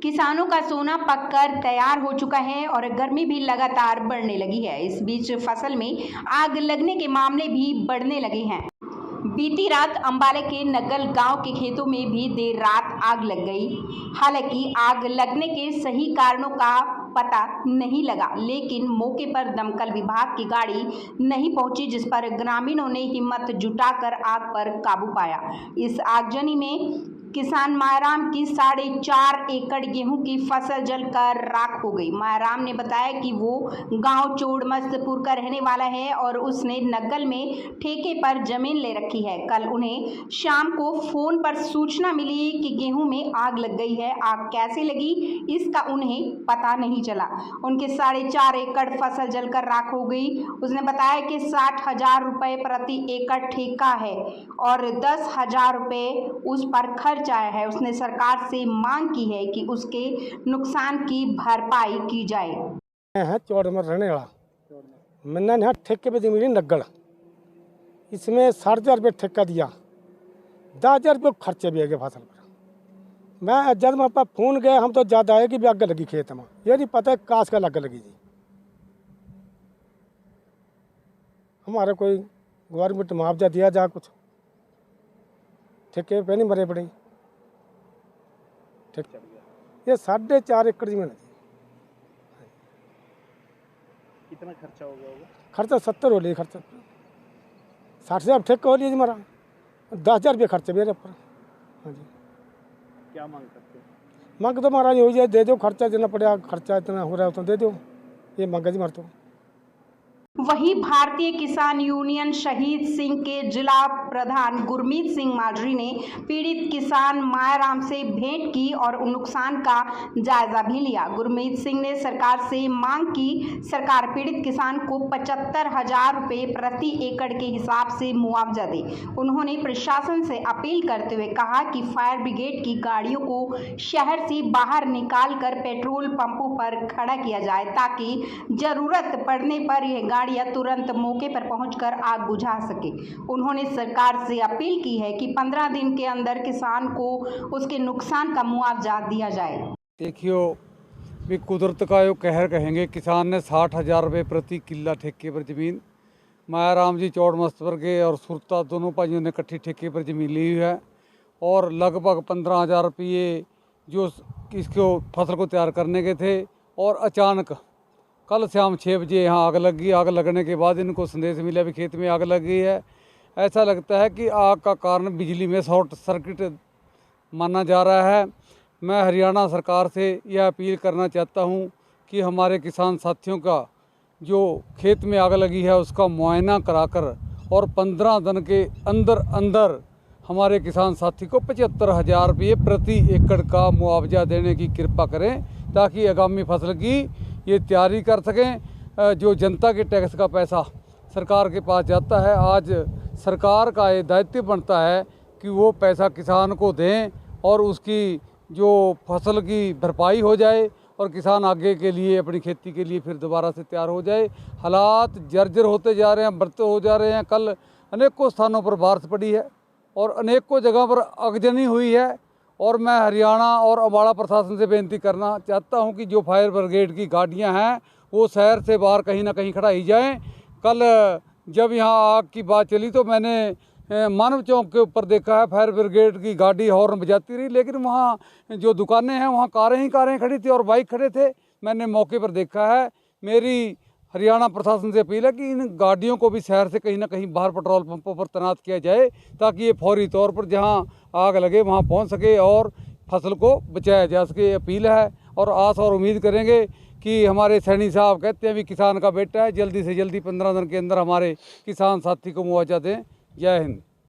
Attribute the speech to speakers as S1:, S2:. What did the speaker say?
S1: किसानों का सोना पककर तैयार हो चुका है और गर्मी भी लगातार बढ़ने लगी है। इस बीच फसल में आग लगने के मामले भी बढ़ने लगे हैं। बीती रात अंबाला के नग्गल गांव के खेतों में भी देर रात आग लग गई। हालांकि आग लगने के सही कारणों का पता नहीं लगा, लेकिन मौके पर दमकल विभाग की गाड़ी नहीं पहुंची, जिस पर ग्रामीणों ने हिम्मत जुटाकर आग पर काबू पाया। इस आगजनी में किसान मायाराम की 4.5 एकड़ गेहूं की फसल जलकर राख हो गई। मायाराम ने बताया कि वो गांव चोड़मस्तपुर का रहने वाला है और उसने नग्गल में ठेके पर जमीन ले रखी है। कल उन्हें शाम को फोन पर सूचना मिली कि गेहूं में आग लग गई है। आग कैसे लगी इसका उन्हें पता नहीं चला। उनके 4.5 एकड़ फसल जलकर राख हो गई। उसने बताया कि 60,000 रुपये प्रति एकड़ ठेका है और 10,000 रुपये उस पर खर्च आया है। उसने सरकार से मांग की है कि उसके नुकसान की भरपाई की जाए।
S2: है चौड़मर रहने वाला, मैंने यहाँ ठेके पे जमीन नग्गल, इसमें 60,000 रुपये ठेका दिया, 10,000 रुपये खर्चे भी है फसल पर। मैं जब वहाँ पर फोन गया, हम तो ज़्यादा है कि भी आग लगी खेत में, ये नहीं पता काश का लग लगी जी। हमारे कोई गवर्नमेंट मुआवजा दिया जा, कुछ ठेके पे नहीं मरे पड़े। ये 4.5 एकड़ जमीन है।
S3: कितना खर्चा हो गया होगा?
S2: खर्चा 70 हो लिया, खर्चा 60,000 ठेका हो लिया जी हमारा, 10,000 रुपये खर्चे मेरे ऊपर। हाँ जी,
S3: क्या मांग करते हैं?
S2: मांग तो हमारा हो जाए, दे दो खर्चा जितना पड़ेगा, खर्चा इतना हो रहा है तो दे दो, ये मांगा जी मारते हो।
S1: वहीं भारतीय किसान यूनियन शहीद सिंह के जिला प्रधान गुरमीत सिंह माजरी ने पीड़ित किसान मायाराम से भेंट की और नुकसान का जायजा भी लिया। गुरमीत सिंह ने सरकार से मांग की सरकार पीड़ित किसान को 75,000 रुपये प्रति एकड़ के हिसाब से मुआवजा दे। उन्होंने प्रशासन से अपील करते हुए कहा कि फायर ब्रिगेड की गाड़ियों को शहर से बाहर निकाल कर पेट्रोल पंपों पर खड़ा किया जाए, ताकि जरूरत पड़ने पर यह तुरंत मौके पर पहुंचकर आग बुझा सके। उन्होंने सरकार से अपील की है कि 15 दिन के अंदर किसान को उसके नुकसान का मुआवजा दिया जाए।
S4: देखियो भी कुदरत का यो कहर कहेंगे, किसान ने 60,000 रुपये प्रति किल्ला ठेके पर ज़मीन, मायाराम जी चौड़मस्तपुर के और सुरता दोनों भाइयों ने इकट्ठी ठेके पर ज़मीन ली हुई है और लगभग 15,000 रुपये जो इसको फसल को तैयार करने के थे। और अचानक कल शाम 6 बजे यहाँ आग लग गई। आग लगने के बाद इनको संदेश मिला भी खेत में आग लग गई है। ऐसा लगता है कि आग का कारण बिजली में शॉर्ट सर्किट माना जा रहा है। मैं हरियाणा सरकार से यह अपील करना चाहता हूँ कि हमारे किसान साथियों का जो खेत में आग लगी है उसका मुआयना कराकर और 15 दिन के अंदर अंदर हमारे किसान साथी को 75,000 रुपये प्रति एकड़ का मुआवजा देने की कृपा करें, ताकि आगामी फसल की ये तैयारी कर सकें। जो जनता के टैक्स का पैसा सरकार के पास जाता है, आज सरकार का ये दायित्व बनता है कि वो पैसा किसान को दें और उसकी जो फसल की भरपाई हो जाए और किसान आगे के लिए अपनी खेती के लिए फिर दोबारा से तैयार हो जाए। हालात जर्जर होते जा रहे हैं, बढ़ते हो जा रहे हैं। कल अनेकों स्थानों पर बारिश पड़ी है और अनेकों जगह पर आगजनी हुई है और मैं हरियाणा और अम्बाला प्रशासन से बेनती करना चाहता हूं कि जो फायर ब्रिगेड की गाड़ियां हैं वो शहर से बाहर कहीं ना कहीं खड़ाई जाएं। कल जब यहां आग की बात चली तो मैंने मानव चौक के ऊपर देखा है फायर ब्रिगेड की गाड़ी हॉर्न बजाती रही, लेकिन वहां जो दुकानें हैं वहां कारें खड़ी थी और बाइक खड़े थे। मैंने मौके पर देखा है। मेरी हरियाणा प्रशासन से अपील है कि इन गाड़ियों को भी शहर से कहीं ना कहीं बाहर पेट्रोल पंपों पर तैनात किया जाए, ताकि ये फौरी तौर पर जहां आग लगे वहां पहुंच सके और फसल को बचाया जा सके। अपील है और आस और उम्मीद करेंगे कि हमारे सैनी साहब कहते हैं भी किसान का बेटा है, जल्दी से जल्दी 15 दिन के अंदर हमारे किसान साथी को मुआवजा दें। जय हिंद।